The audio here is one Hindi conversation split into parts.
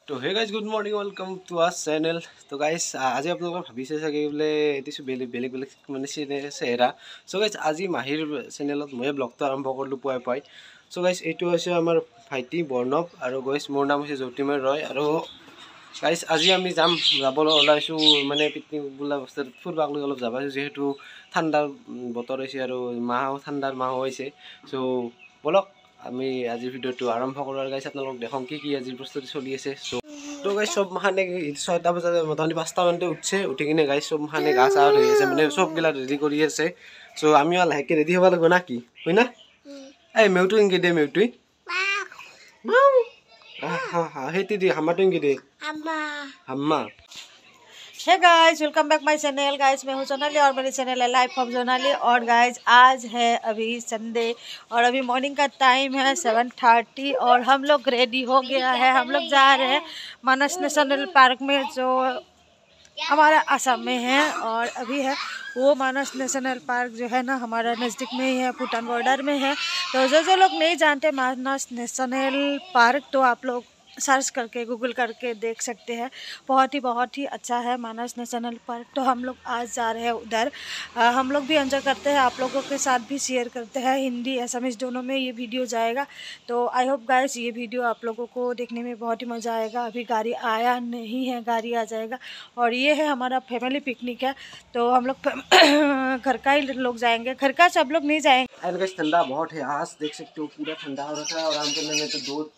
तो हे guys good morning welcome to our channel. तो गाइज आज आपलोग भाविसे चागे बोले एदिसो बेलेग बेलेग बेलेग माने चेहरा। सो गाइज आज माहिर चेनेलत मैं ब्लगটো आरम्भ करलो पुवाई पुवाई। सो गाइज एटू आछे आमार भाइटी बर्णव और गाइज मोर नाम आछे ज्योतिमय रय। और गाइज आज आमी जाबल ओलाइছো माने पिकनिक बोला बस्तर फुरबाक लई अलप जाबा जेहेतु ठान्डार बतर आइছে और माह ठान्डार माह आइছে। सो बोलक आमी आज भिडिओ आरम्भ करूँ और गाइस आपलोग देखो कि आज प्रस्तुति चलि आछे। सो तो गाइस सब माने 6टा बजात मोटामुटी 5टा मानते उठছে उठी किने गाइस सब माने गা চা ধুই আছে মানে सब गिला रेडी करि আছে। सो आमिও लाहेके रेडी हबा लागो ना कि होय ना ए मेउटु इंगे दे मेउटु हां हां हेति दे हमाटु इंगे दे अम्मा अम्मा। Hey guys welcome back my channel. Guys मैं हूं सोनाली और मेरी चैनल है लाइफ ऑफ सोनाली। और गाइस आज है अभी संडे और अभी मॉर्निंग का टाइम है 7:30 और हम लोग रेडी हो गया है। हम लोग जा रहे हैं मानस नेशनल पार्क में जो हमारा आसाम में है। और अभी है वो मानस नेशनल पार्क जो है ना हमारा नज़दीक में ही है, भूटान बॉर्डर में है। तो जो लोग नहीं जानते मानस नेशनल पार्क तो आप लोग सर्च करके गूगल करके देख सकते हैं। बहुत ही अच्छा है मानस नेशनल पार्क। तो हम लोग आज जा रहे हैं उधर। हम लोग भी एंजॉय करते हैं, आप लोगों के साथ भी शेयर करते हैं। हिंदी असमीज दोनों में ये वीडियो जाएगा। तो आई होप गाइस ये वीडियो आप लोगों को देखने में बहुत ही मज़ा आएगा। अभी गाड़ी आया नहीं है, गाड़ी आ जाएगा। और ये है हमारा फैमिली पिकनिक है। तो हम लोग घर का ही लोग जाएंगे, घर का सब लोग नहीं जाएंगे। ठंडा बहुत है, आज देख सकते हो पूरा ठंडा हो रहा है। और हम करने में तो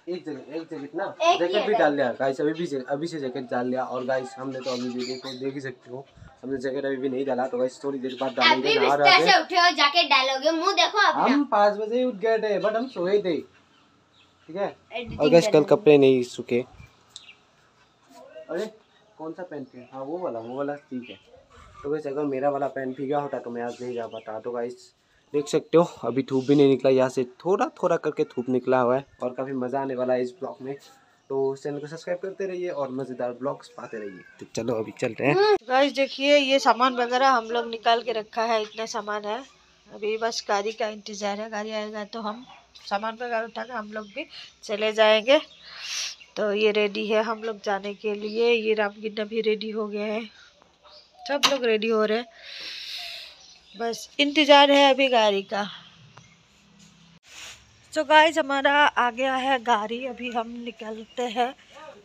एक जगह ना जैकेट भी डाल लिया गाइस, अभी से जैकेट डाल लिया। और गाइस हमने तो अभी देख ही सकते हो हमने जैकेट अभी भी नहीं डाला। तो गाइस थोड़ी देर बाद डालेंगे। नहा रहे थे, उठे हो जैकेट डालोगे, मुंह देखो अपना। हम 5 बजे उठ गए थे बट हम सोए थे, ठीक है। और गाइस कल कपड़े नहीं सूखे। अरे कौन सा पेन है? हाँ वो वाला ठीक है। तो गाइस अगर मेरा वाला पेन भीगा होता तो मैं आज नहीं जा पाता। तो गाइस देख सकते हो अभी धूप भी नहीं निकला, यहाँ से थोड़ा करके धूप निकला हुआ है। और काफ़ी मज़ा आने वाला है इस ब्लॉग में। तो चैनल को सब्सक्राइब करते रहिए और मज़ेदार ब्लॉग्स पाते रहिए। तो चलो अभी चलते हैं। गाइस देखिए ये सामान वगैरह हम लोग निकाल के रखा है, इतना सामान है। अभी बस गाड़ी का इंतज़ार है, गाड़ी आएगा तो हम सामान वगैरह उठा के हम लोग भी चले जाएंगे। तो ये रेडी है हम लोग जाने के लिए। ये रामगिन्ना भी रेडी हो गया है, सब लोग रेडी हो रहे हैं, बस इंतज़ार है अभी गाड़ी का। तो गाइस हमारा आ गया है गाड़ी, अभी हम निकलते हैं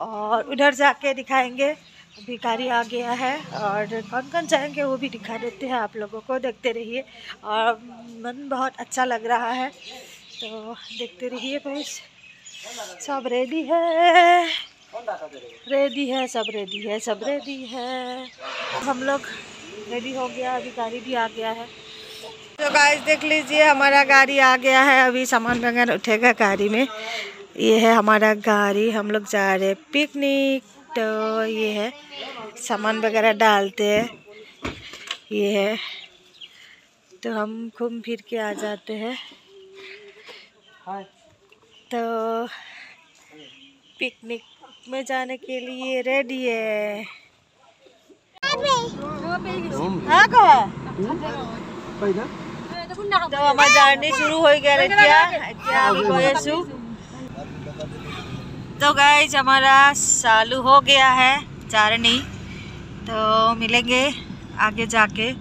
और उधर जाके दिखाएंगे। अभी गाड़ी आ गया है और कौन कौन जाएंगे वो भी दिखा देते हैं आप लोगों को, देखते रहिए। और मन बहुत अच्छा लग रहा है तो देखते रहिए गाइस। सब रेडी है, सब रेडी है। हम लोग रेडी हो गया, अभी गाड़ी भी आ गया है। तो गाइस देख लीजिए हमारा गाड़ी आ गया है, अभी सामान वगैरह उठेगा गाड़ी में। ये है हमारा गाड़ी, हम लोग जा रहे हैं पिकनिक। तो ये है सामान वगैरह डालते हैं, ये है। तो हम घूम फिर के आ जाते हैं। तो पिकनिक में जाने के लिए रेडी है। तो हमारा जर्नी शुरू हो गया है क्या अभी गए। तो गाइस हमारा चालू हो गया है जर्नी। तो मिलेंगे आगे जाके,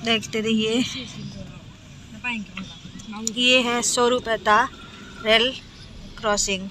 देखते रहिए। ये है 100 रुपये का रेल क्रॉसिंग।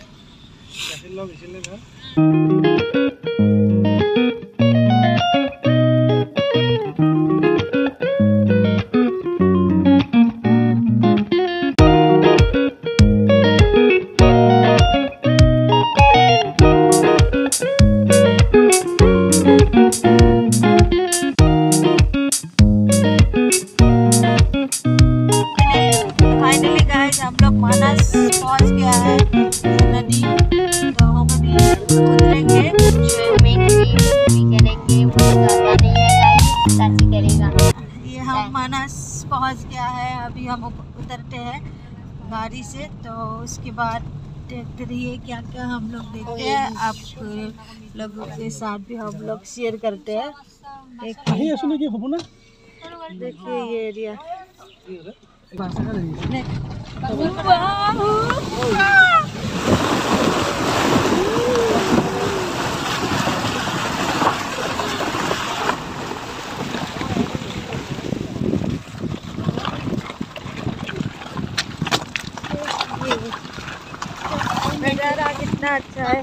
फाइनली गाइस हम लोग मानस पहुंच गया है नदी। तो हम अभी उतरेंगे, स्विमिंग भी करेंगे, बहुत ज़्यादा नहीं है गाइस, कैसे करेगा। ये हम मानस पहुंच गया है, अभी हम उतरते हैं गाड़ी से। तो उसके बाद देखते रहिए क्या क्या हम लोग देखते हैं, आप लोगों के साथ भी हम लोग शेयर करते हैं। देखिए ये एरिया कितना अच्छा है।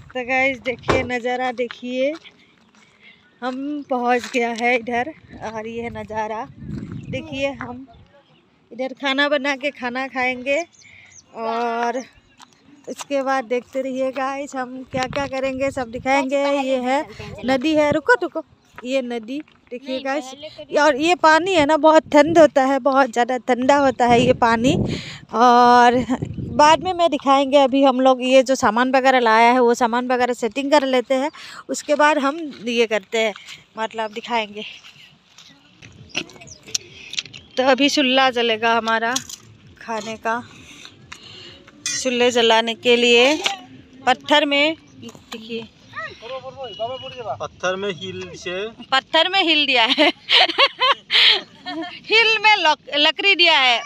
तो गाइस देखिए नज़ारा देखिए, हम पहुंच गया है इधर और ये नज़ारा देखिए। हम इधर खाना बना के खाना खाएंगे और उसके बाद देखते रहिए गाइस हम क्या क्या करेंगे, सब दिखाएंगे। ये है नदी है, रुको रुको, ये नदी देखिए गाइस। और ये पानी है ना बहुत ठंड होता है, बहुत ज़्यादा ठंडा होता है ये पानी। और बाद में मैं दिखाएंगे, अभी हम लोग ये जो सामान वगैरह लाया है वो सामान वगैरह सेटिंग कर लेते हैं, उसके बाद हम ये करते हैं, मतलब दिखाएंगे। तो अभी चूल्हा जलेगा हमारा खाने का। चूल्हे जलाने के लिए पत्थर में देखिए, पत्थर में हिल दिया है हिल में लकड़ी दिया है,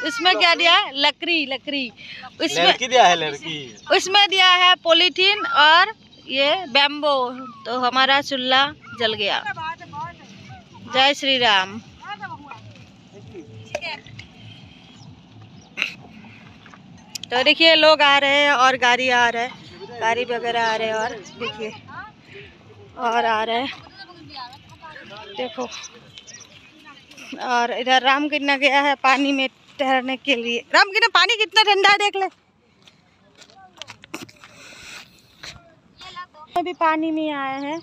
उसमें क्या दिया है, लकड़ी उसमें लड़की दिया है, लड़की उसमें दिया है पॉलीथीन और ये बैम्बो। तो हमारा चूल्हा जल गया। जय श्री राम। तो देखिए लोग आ रहे हैं और गाड़ी आ रहा है, गाड़ी वगैरह आ रहे हैं और देखिए और आ रहे हैं, देखो। और इधर राम कितना गया है पानी में ठहरने के लिए। राम कितना पानी कितना ठंडा है देख ले। अभी पानी में आया है,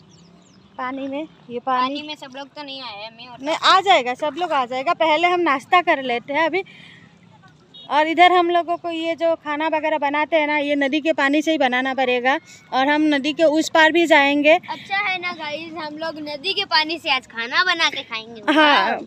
पानी में ये पानी में सब लोग तो नहीं आए हैं, मैं और नहीं आ जाएगा, सब लोग आ जाएगा। पहले हम नाश्ता कर लेते हैं अभी। और इधर हम लोगों को ये जो खाना वगैरह बनाते हैं ना, ये नदी के पानी से ही बनाना पड़ेगा और हम नदी के उस पार भी जाएंगे। अच्छा है ना गाइस, हम लोग नदी के पानी से आज खाना बना के खाएंगे। हाँ,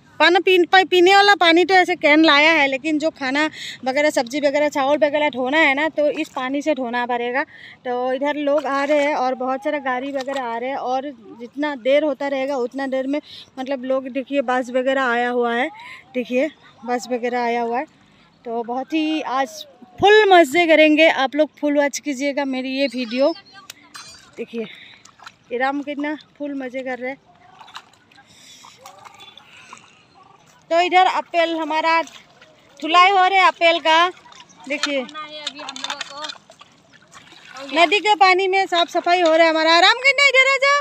पीने वाला पानी तो ऐसे कैन लाया है, लेकिन जो खाना वगैरह सब्जी वगैरह चावल वगैरह धोना है ना, तो इस पानी से धोना पड़ेगा। तो इधर लोग आ रहे हैं और बहुत सारा गाड़ी वगैरह आ रहे हैं और जितना देर होता रहेगा उतना देर में मतलब लोग देखिए बस वगैरह आया हुआ है, देखिए बस वगैरह आया हुआ है। तो बहुत ही आज फुल मज़े करेंगे, आप लोग फुल वॉच कीजिएगा मेरी ये वीडियो। देखिए ये राम कितना फुल मज़े कर रहे हैं। तो इधर अपेल हमारा धुलाई हो रहे अपेल का, देखिए अभी हम लोगों को नदी के पानी में साफ सफाई हो रहा है हमारा। राम कितना इधर आ जा,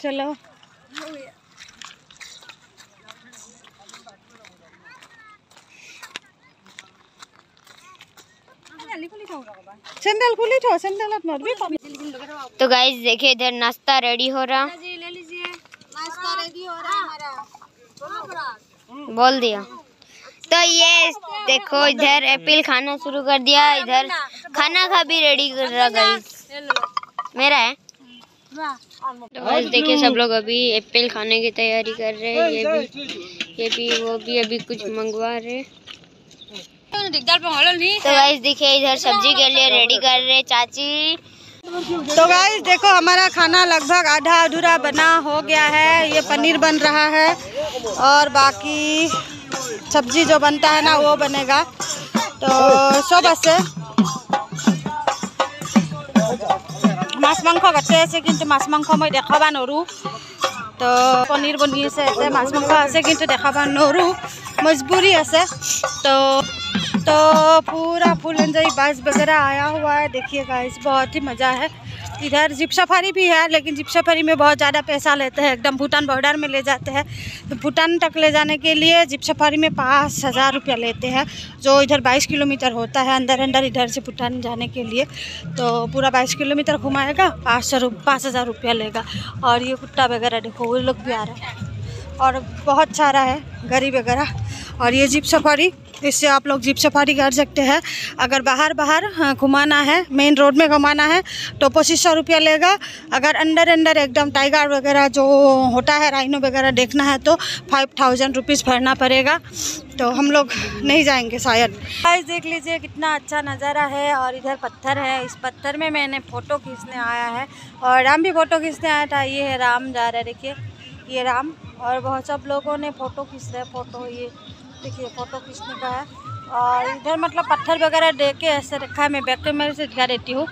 चलो। सैंडल खुली थो, सैंडल मत भी। तो गाइस देखिए इधर नाश्ता रेडी हो रहा, ले लीजिए, नाश्ता रेडी हो रहा है हमारा, बोल दिया। तो ये देखो इधर एप्पल खाना शुरू कर दिया, इधर खाना खा भी रेडी कर रहा गाइस, मेरा है। तो गाइस देखिए सब लोग अभी एप्पल खाने की तैयारी कर रहे हैं, ये भी वो भी अभी कुछ मंगवा रहे। तो गाइस देखिए इधर सब्जी के लिए रेडी कर रहे चाची। तो गाइस देखो हमारा खाना लगभग आधा अधूरा बना हो गया है। ये पनीर बन रहा है और बाकी सब्जी जो बनता है ना वो बनेगा। तो सब আছে মাছ মাংস কাটে আছে, কিন্তু মাছ মাংস মই দেখাব নোৱাৰোঁ। তো পনীৰ বনি আছে, এতিয়া মাছ মাংস আছে কিন্তু দেখাব নোৱাৰোঁ, मजबूरी আছে। तो पूरा फुल एंजॉय बस वगैरह आया हुआ है। देखिए गाइस बहुत ही मज़ा है। इधर जिप सफारी भी है, लेकिन जिप सफारी में बहुत ज़्यादा पैसा लेते हैं, एकदम भूटान बॉर्डर में ले जाते हैं। तो भूटान तक ले जाने के लिए जिप सफारी में 5000 रुपया लेते हैं, जो इधर 22 किलोमीटर होता है अंदर इधर से भूटान जाने के लिए। तो पूरा 22 किलोमीटर घुमाएगा, 5000 रुपया लेगा। और ये कुत्ता वगैरह देखो वो लोग भी आ रहा है और बहुत सारा है गाड़ी वगैरह। और ये जिप सफारी, इससे आप लोग जिप सफारी कर सकते हैं। अगर बाहर घुमाना है, मेन रोड में घुमाना है तो 2500 रुपया लेगा। अगर अंदर एकदम टाइगर वगैरह जो होता है, राइनो वगैरह देखना है तो 5000 रुपीज़ भरना पड़ेगा। तो हम लोग नहीं जाएंगे शायद। गाइस देख लीजिए कितना अच्छा नज़ारा है। और इधर पत्थर है, इस पत्थर में मैंने फ़ोटो खींचने आया है और राम भी फ़ोटो खींचने आया था। ये है राम जा रहा है, देखिए ये राम। और बहुत सब लोगों ने फ़ोटो खींच रहे हैं, फ़ोटो ये देखिए फ़ोटो खींचने का है। और इधर मतलब पत्थर वगैरह दे के ऐसे रखा है। मैं बैक कैमरे से दिखा देती हूँ।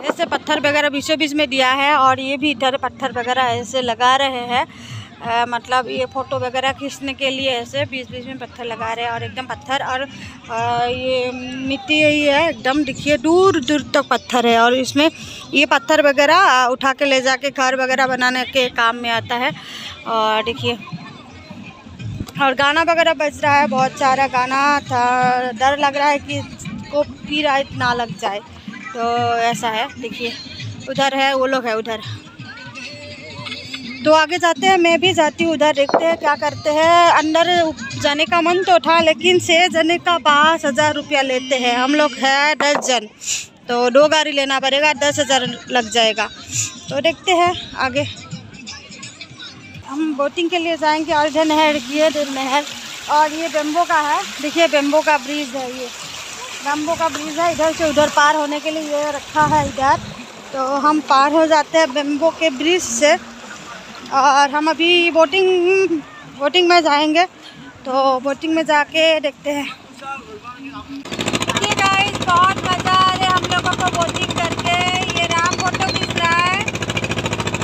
ऐसे पत्थर वगैरह बीचों बीच में दिया है और ये भी इधर पत्थर वगैरह ऐसे लगा रहे हैं। मतलब ये फ़ोटो वगैरह खींचने के लिए ऐसे बीच बीच में पत्थर लगा रहे हैं और एकदम पत्थर और ये मिट्टी ही है एकदम। देखिए दूर दूर तक पत्थर है और इसमें ये पत्थर वगैरह उठा के ले जाके घर वगैरह बनाने के काम में आता है। और देखिए और गाना वगैरह बज रहा है, बहुत सारा गाना था। डर लग रहा है कि कॉपीराइट ना लग जाए, तो ऐसा है। देखिए उधर है, वो लोग है उधर। तो आगे जाते हैं, मैं भी जाती हूँ उधर, देखते हैं क्या करते हैं। अंदर जाने का मन तो था लेकिन 6 जने का 5000 रुपया लेते हैं। हम लोग हैं 10 जन, तो 2 गाड़ी लेना पड़ेगा, 10,000 लग जाएगा। तो देखते हैं आगे। हम बोटिंग के लिए जाएंगे और इधर नहर, ये नहर और ये बेम्बो का है। देखिए बेम्बो का ब्रिज है, ये बेम्बो का ब्रिज है। इधर से उधर पार होने के लिए ये रखा है इधर, तो हम पार हो जाते हैं बेम्बो के ब्रिज से। और हम अभी बोटिंग में जाएंगे, तो बोटिंग में जाके देखते हैं। देखिए गाइस बहुत मज़ा आ रहा है हम लोगों को बोटिंग करके। ये राम फोटो खींच रहा है,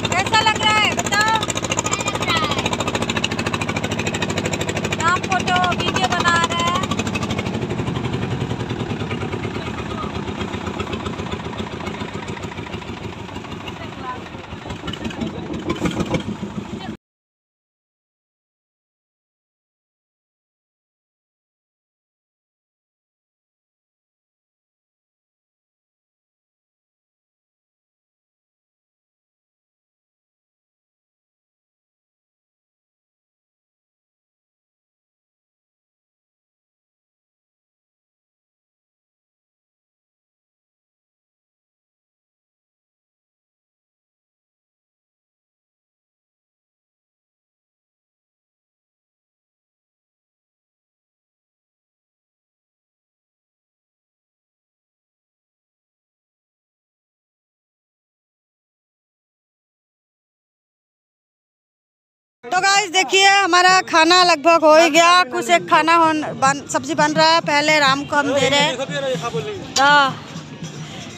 कैसा लग रहा है बताओ? राम फोटो वीडियो बना रहा है। तो गाइस देखिए हमारा खाना लगभग हो ही गया। कुछ एक खाना सब्जी बन रहा है। पहले राम को हम दे रहे हैं,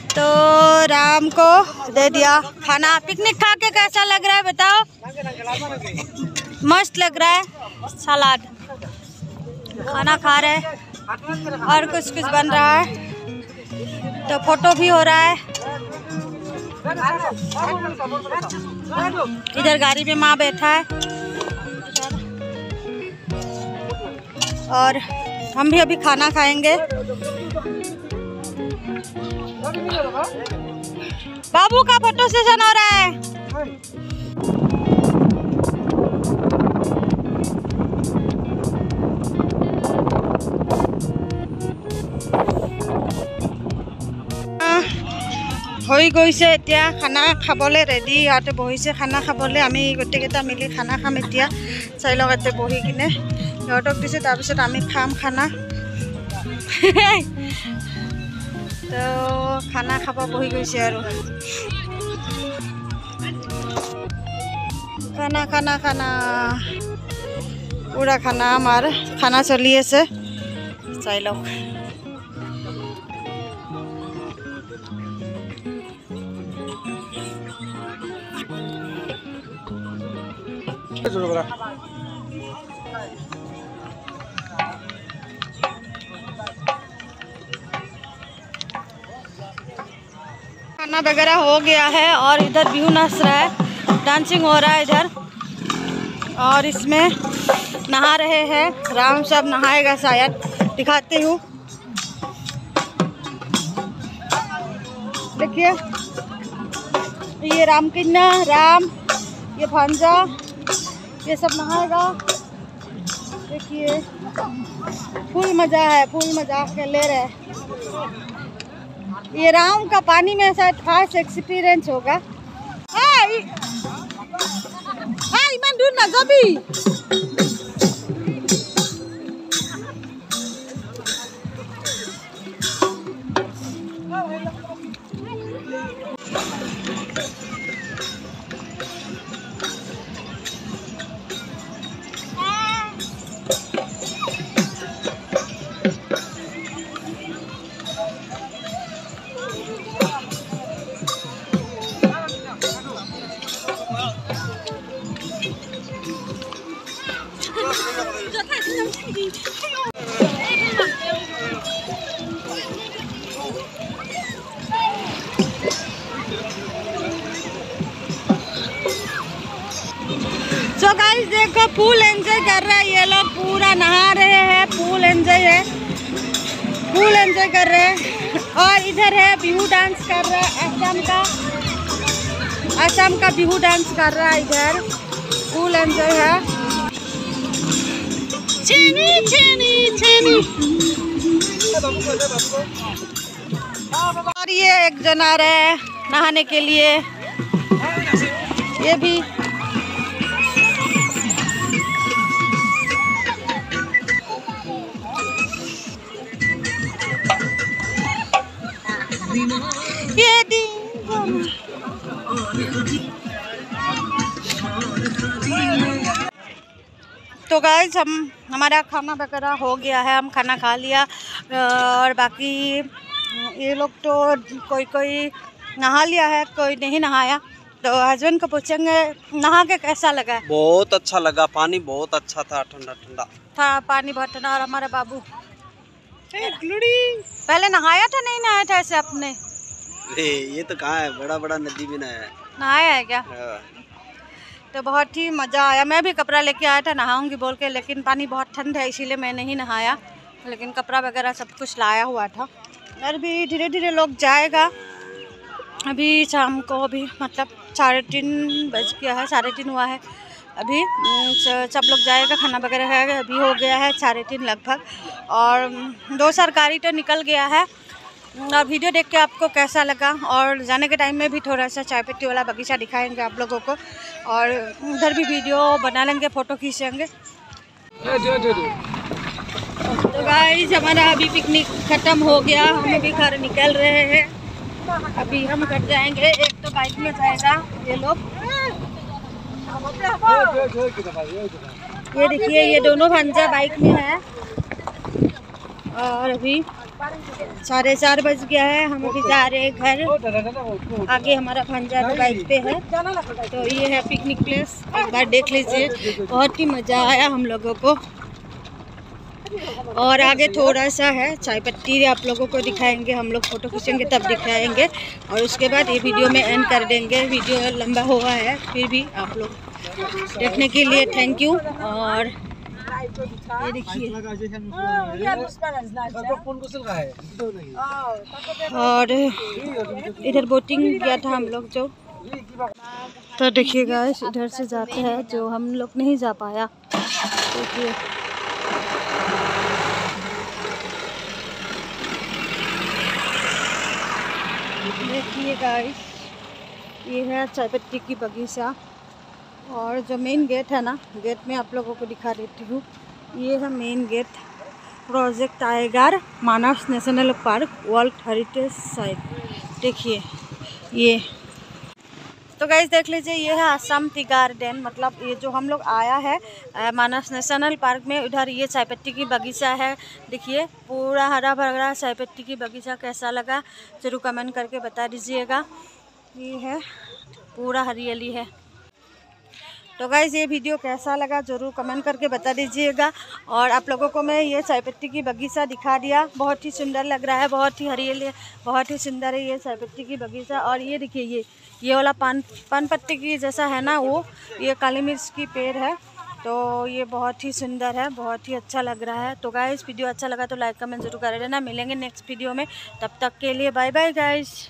तो राम को दे दिया खाना। पिकनिक खा के कैसा लग रहा है बताओ? मस्त लग रहा है। सलाद खाना खा रहे हैं और कुछ कुछ बन रहा है, तो फोटो भी हो रहा है। इधर गाड़ी में माँ बैठा है और हम भी अभी खाना खाएंगे। बाबू का फोटो सेशन हो रहा है। হৈ গৈছে এতিয়া খানা খাবলৈ ৰেডি। ইয়াতে বহিছে খানা খাবলৈ। আমি গোটেইকেইটা মিলি খানা খাম এতিয়া। চাই লওক ইয়াতে বহি কিনে সিহঁতক দিছে, তাৰপিছত আমি খাম খানা। তো খানা খাব বহি গৈছে আৰু খানা খানা খানা পুৰা খানা। আমাৰ খানা চলি আছে, চাই লওক। खाना वगैरह हो गया है और इधर बिहू नाच रहा है, डांसिंग हो रहा है इधर। और इसमें नहा रहे हैं, राम सब नहाएगा शायद, दिखाती हूँ। देखिए ये राम किन्ना, राम, ये भांजा, ये सब नहाएगा। देखिए फुल मज़ा है, फुल मजा के ले रहे हैं। ये राम का पानी में शायद खास एक्सपीरियंस होगा। इमान दूर ना जबी। सो गाइस देखो फुल एंजॉय कर रहे हैं ये लोग, पूरा नहा रहे हैं, फुल एंजॉय है, फुल एंजॉय कर रहे हैं। और इधर है बिहू डांस कर रहा है, असम का बिहू डांस कर रहा है इधर, फुल एंजॉय है। छेनी छेनी छेनी। और ये एक जन आ रहे हैं नहाने के लिए, ये भी तो गाइस हमारा खाना वगैरह हो गया है, हम खाना खा लिया। और बाकी ये लोग तो कोई कोई नहा लिया है, कोई नहीं नहाया। तो हस्बैंड को पूछेंगे नहा के कैसा लगा। बहुत अच्छा लगा, पानी बहुत अच्छा था, ठंडा ठंडा था पानी बहुत ठंडा। और हमारा बाबू पहले नहाया था, नहीं नहाया था ऐसे अपने? ये तो कहाँ है, बड़ा बड़ा नदी में नहाया है क्या? तो बहुत ही मज़ा आया। मैं भी कपड़ा लेके आया था नहाऊंगी बोल के, लेकिन पानी बहुत ठंड है इसीलिए मैं नहीं नहाया, लेकिन कपड़ा वगैरह सब कुछ लाया हुआ था। और भी धीरे धीरे लोग जाएगा, अभी शाम को, अभी मतलब 3:30 बज गया है, 3:30 हुआ है अभी। सब लोग जाएगा, खाना वगैरह खाएगा। अभी हो गया है 3:30 लगभग, और 2 सरकारी तो निकल गया है। और वीडियो देख के आपको कैसा लगा, और जाने के टाइम में भी थोड़ा सा चाय पत्ती वाला बगीचा दिखाएंगे आप लोगों को, और उधर भी वीडियो बना लेंगे, फ़ोटो खींचेंगे। तो गाइस हमारा अभी पिकनिक ख़त्म हो गया, हम अभी घर निकल रहे हैं। अभी हम घर जाएंगे, एक तो बाइक में जाएगा ये लोग, ये देखिए ये दोनों भांजा बाइक में है। और अभी 4:30 बज गया है, हम अभी जा रहे हैं घर। आगे हमारा भांजा भी बाइक पे है। तो ये है पिकनिक प्लेस, एक बार देख लीजिए, बहुत ही मज़ा आया हम लोगों को। और आगे थोड़ा सा है चाय पत्ती, आप लोगों को दिखाएंगे, हम लोग फ़ोटो खींचेंगे तब दिखाएंगे, और उसके बाद ये वीडियो में एंड कर देंगे। वीडियो लंबा हुआ है, फिर भी आप लोग देखने के लिए थैंक यू। और ये देखिए, और इधर बोटिंग किया था हम लोग जो। तो देखिए गाइस इधर से जाते हैं, जो हम लोग नहीं जा पाया। देखिए देखिए गाइस, ये है चाय पत्ती की बगीचा। और जो मेन गेट है ना, गेट में आप लोगों को दिखा देती हूँ, ये है main gate. Project tiger Manas national park world heritage site, देखिए ये। तो गाइस देख लीजिए, ये है असम टी गार्डन, मतलब ये जो हम लोग आया है मानस नेशनल पार्क में, उधर ये चाय पत्ती की बगीचा है। देखिए पूरा हरा भरा चाय पत्ती की बगीचा, कैसा लगा जरूर कमेंट करके बता दीजिएगा। ये है पूरा हरियाली है। तो गाइस ये वीडियो कैसा लगा ज़रूर कमेंट करके बता दीजिएगा। और आप लोगों को मैं ये चाय पत्ती की बगीचा दिखा दिया, बहुत ही सुंदर लग रहा है, बहुत ही हरियाली, बहुत ही सुंदर है ये चाय पत्ती की बगीचा। और ये देखिए ये वाला पान पत्ती की जैसा है ना, वो ये काली मिर्च की पेड़ है। तो ये बहुत ही सुंदर है, बहुत ही अच्छा लग रहा है। तो गाइस वीडियो अच्छा लगा तो लाइक कमेंट जरूर कर देना। मिलेंगे नेक्स्ट वीडियो में, तब तक के लिए बाय बाय गाइस।